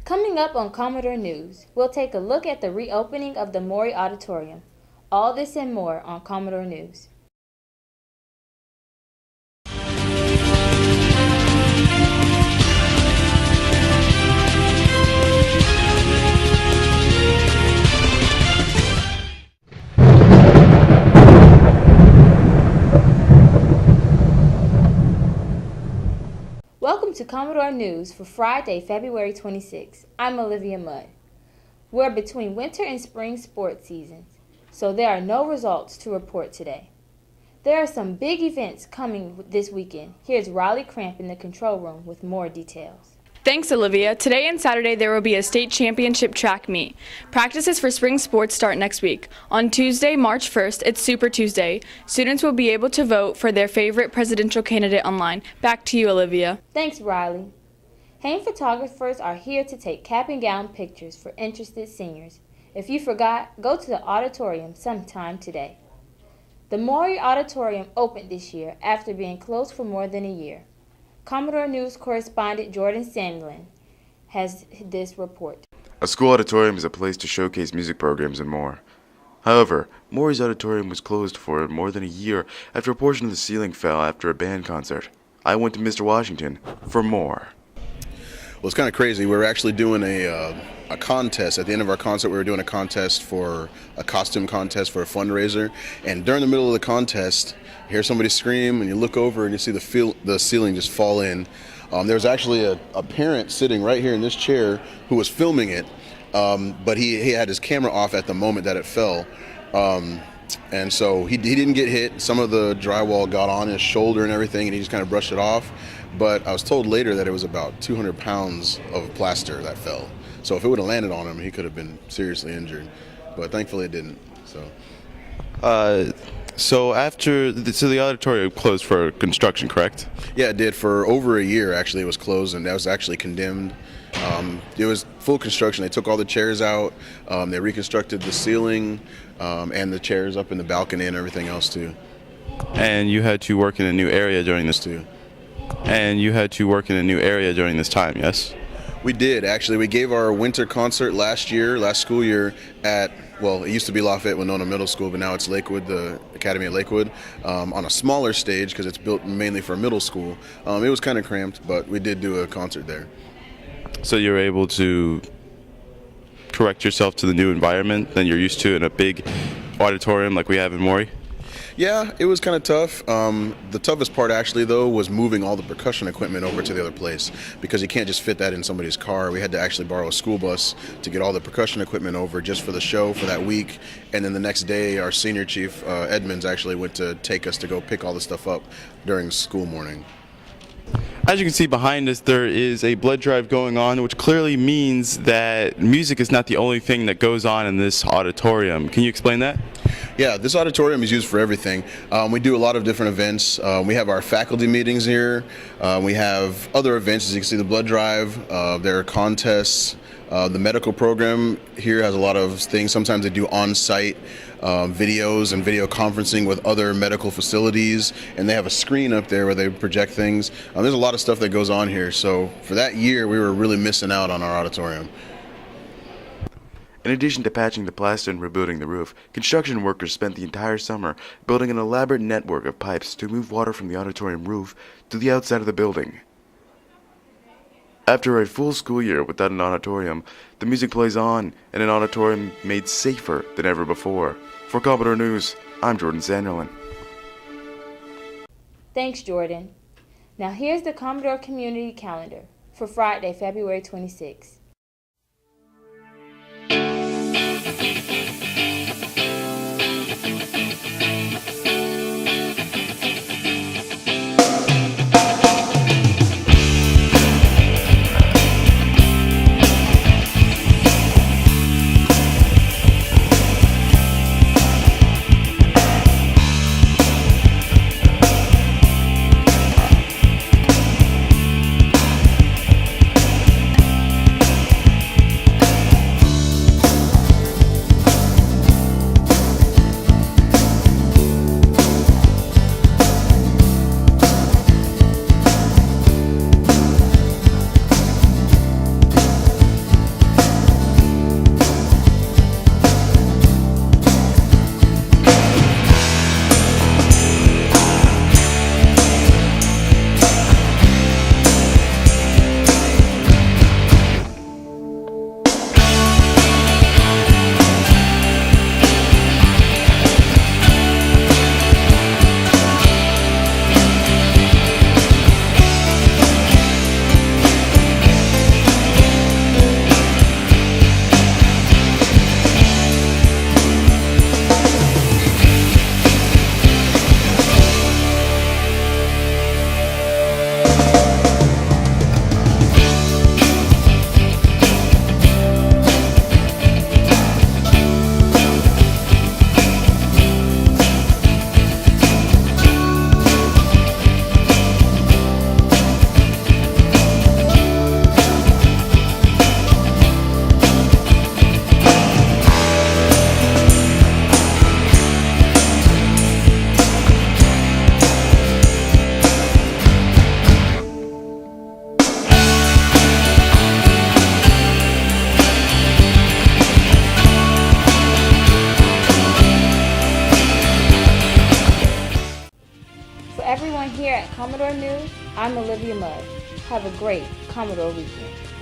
Coming up on Commodore News, we'll take a look at the reopening of the Maury Auditorium. All this and more on Commodore News. Welcome to Commodore News for Friday, February 26. I'm Olivia Mudd. We're between winter and spring sports seasons, so there are no results to report today. There are some big events coming this weekend. Here's Riley Cramp in the control room with more details. Thanks, Olivia. Today and Saturday there will be a state championship track meet. Practices for spring sports start next week. On Tuesday, March 1st, it's Super Tuesday. Students will be able to vote for their favorite presidential candidate online. Back to you, Olivia. Thanks, Riley. Hain photographers are here to take cap and gown pictures for interested seniors. If you forgot, go to the auditorium sometime today. The Maury Auditorium opened this year after being closed for more than a year. Commodore News correspondent Jordan Sandlin has this report. A school auditorium is a place to showcase music programs and more. However, Maury's auditorium was closed for more than a year after a portion of the ceiling fell after a band concert. I went to Mr. Washington for more. Well, it's kind of crazy. We were actually doing a contest. At the end of our concert, we were doing a contest for a costume contest for a fundraiser. And during the middle of the contest, you hear somebody scream, and you look over and you see the ceiling just fall in. There was actually a parent sitting right here in this chair who was filming it, but he had his camera off at the moment that it fell. And so he didn't get hit. Some of the drywall got on his shoulder and everything, and he just kind of brushed it off. But I was told later that it was about 200 pounds of plaster that fell. So if it would have landed on him, he could have been seriously injured. But thankfully it didn't. So the auditorium closed for construction, correct? Yeah, it did. For over a year, actually, it was closed, and that was actually condemned. It was full construction. They took all the chairs out. They reconstructed the ceiling and the chairs up in the balcony and everything else, too. And you had to work in a new area during this too. And you had to work in a new area during this time, yes? We did, actually. We gave our winter concert last school year at, well, it used to be Lafayette Winona Middle School, but now it's Lakewood, the Academy at Lakewood, on a smaller stage because it's built mainly for middle school. It was kind of cramped, but we did do a concert there. So you were able to correct yourself to the new environment than you're used to in a big auditorium like we have in Maury? Yeah, it was kind of tough. The toughest part, actually, though, was moving all the percussion equipment over to the other place because you can't just fit that in somebody's car. We had to actually borrow a school bus to get all the percussion equipment over just for the show for that week. And then the next day, our senior chief, Edmonds, actually went to take us to go pick all the stuff up during school morning. As you can see behind us, there is a blood drive going on, which clearly means that music is not the only thing that goes on in this auditorium. Can you explain that? Yeah, this auditorium is used for everything. We do a lot of different events. We have our faculty meetings here. We have other events, as you can see, the blood drive. There are contests. The medical program here has a lot of things. Sometimes they do on-site videos and video conferencing with other medical facilities, and they have a screen up there where they project things. There's a lot of stuff that goes on here. So for that year, we were really missing out on our auditorium. In addition to patching the plaster and rebuilding the roof, construction workers spent the entire summer building an elaborate network of pipes to move water from the auditorium roof to the outside of the building. After a full school year without an auditorium, the music plays on in an auditorium made safer than ever before. For Commodore News, I'm Jordan Sanderlin. Thanks, Jordan. Now here's the Commodore Community Calendar for Friday, February 26. here at Commodore News, I'm Olivia Mudd. Have a great Commodore weekend.